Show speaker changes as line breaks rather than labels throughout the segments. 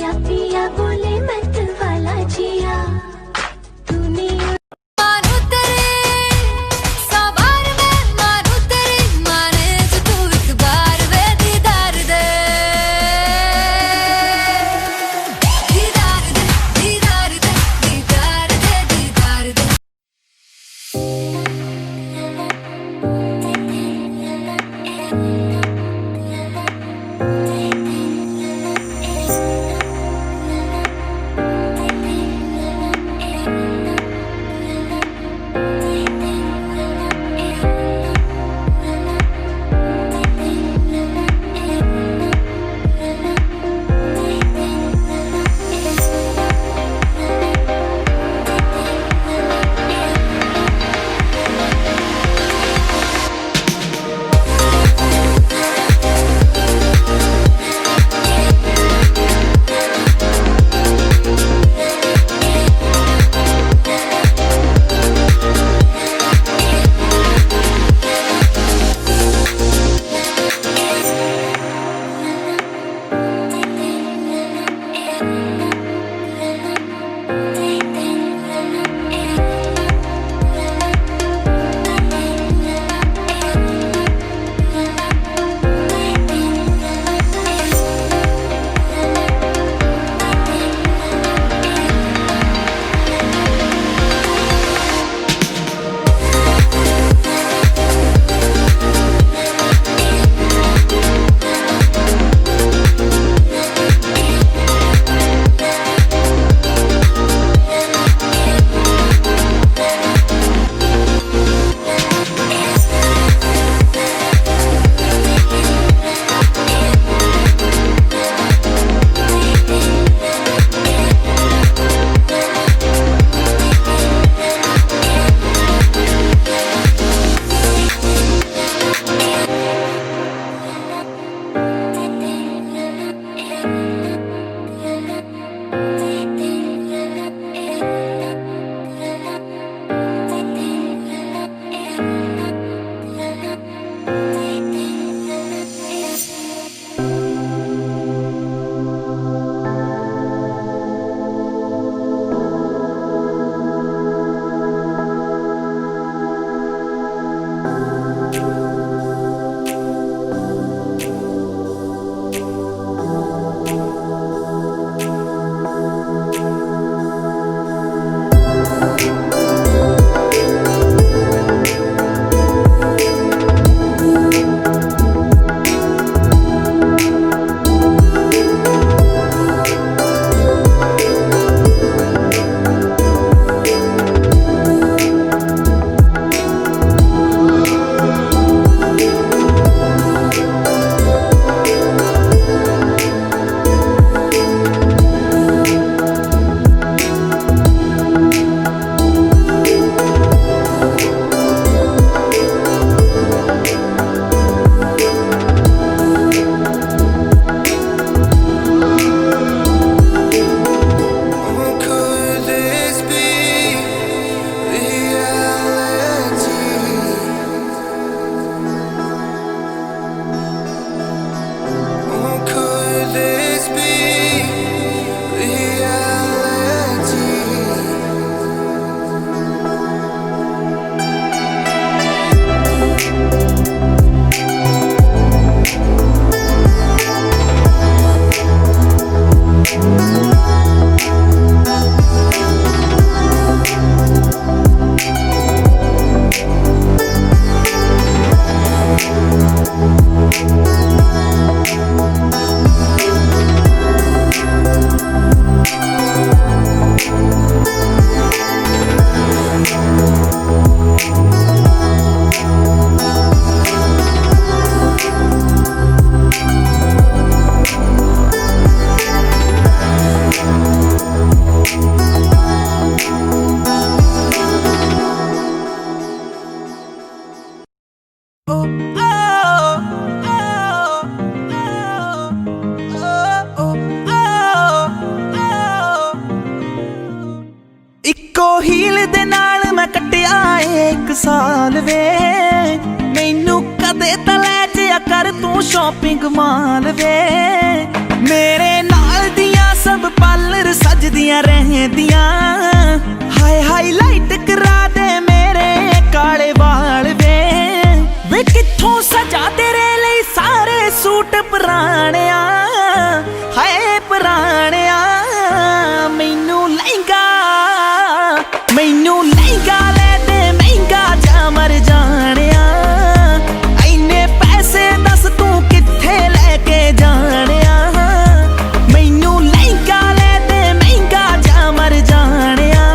पिया पिया बोले मत वाला जिया तूने
मानू तेरे सवार में मानू तेरे माने जो तू एक बार वे दीदार दे दीदार दे दीदार दे दीदार दे दीदार दे
ਇੱਕੋ ਹੀਲ ਦੇ ਨਾਲ ਮੈਂ ਕੱਟਿਆ ਏ 1 ਸਾਲ ਵੇ। ਮੈਨੂੰ ਕਦੇ ਤਾਂ ਲੈ ਜਿਆ ਕਰ ਤੂੰ ਸ਼ਾਪਿੰਗ ਮਾਲ ਵੇ। ਮੇਰੇ ਨਾਲ ਦੀਆਂ सब पार्लर सजदियां रहंदियां हाय हाईलाइट करा दे मेरे काले वाल वे कित्थों सजा तेरे लिए सारे सूट पुराणिया हाय पुराणिया मैनू लहंगा ले दे महंगा जा मर जानिया इन्ने पैसे दस तू कित्थे लेके जानिया मैनू लहंगा ले दे महंगा जा मर जानिया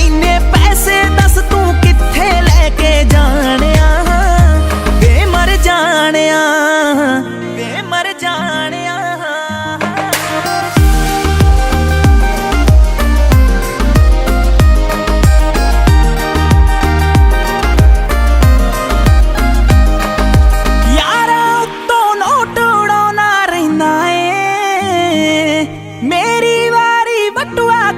इन्ने पैसे दस तू कित्थे लेके जानिया वे मर जानिया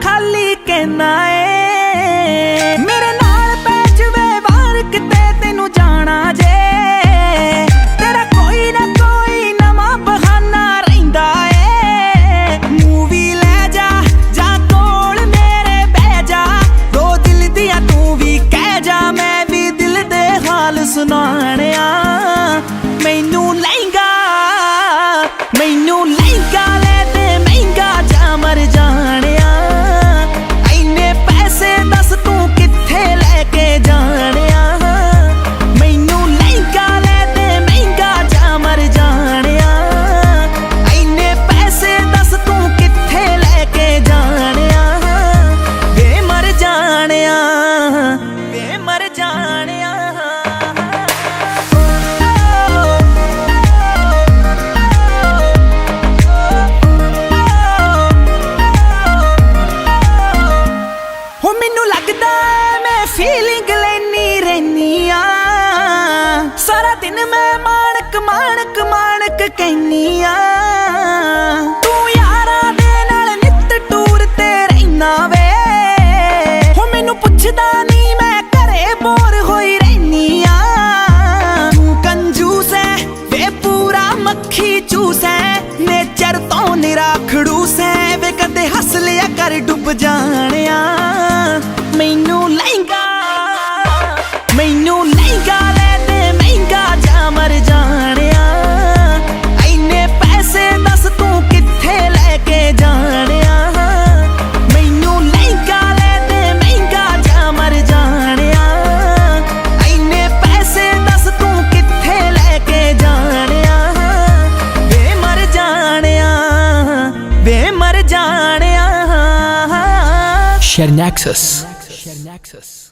खाली कहना है मेरे नाल पै जवे वार किते तेनू जाना जे तेरा कोई ना कोई नवा बहाना रहिंदा है मूवी ले जा कोल मेरे बह जा दो दिल दिया तू भी कह जा मैं भी दिल दे हाल सुनाणिया मैनू लहंगा ले दे महंगा जा मर जानिया दस तू कित्थे लेके जानिया मैनू लहंगा ले दे महंगा जा मर जानिया इन्ने पैसे दस तू कित्थे लेके जानिया वे मर जानिया मैनू लगदा मैं फीलिंग लेनी रहनी आ सारा दिन मैं माणक कहनी आ तू यारा दे नाल नित टूर ते रहना वे हो मैनू पुछदा नहीं मैं घरे बोर होई रहनी आ तू कंजूस है वे पूरा मक्खी चूस है नेचर तो निरा खड़ूस है वे कदे हस लिया कर डुब जानिया मैनू लहंगा ले दे महंगा जा मर जानिया इन्ने पैसे दस तू कित्थे लेके जानिया मैनू लहंगा ले दे महंगा जा मर जानिया इन्ने पैसे दस तू कित्थे लेके जानिया वे मर जानिया
Share Nexus.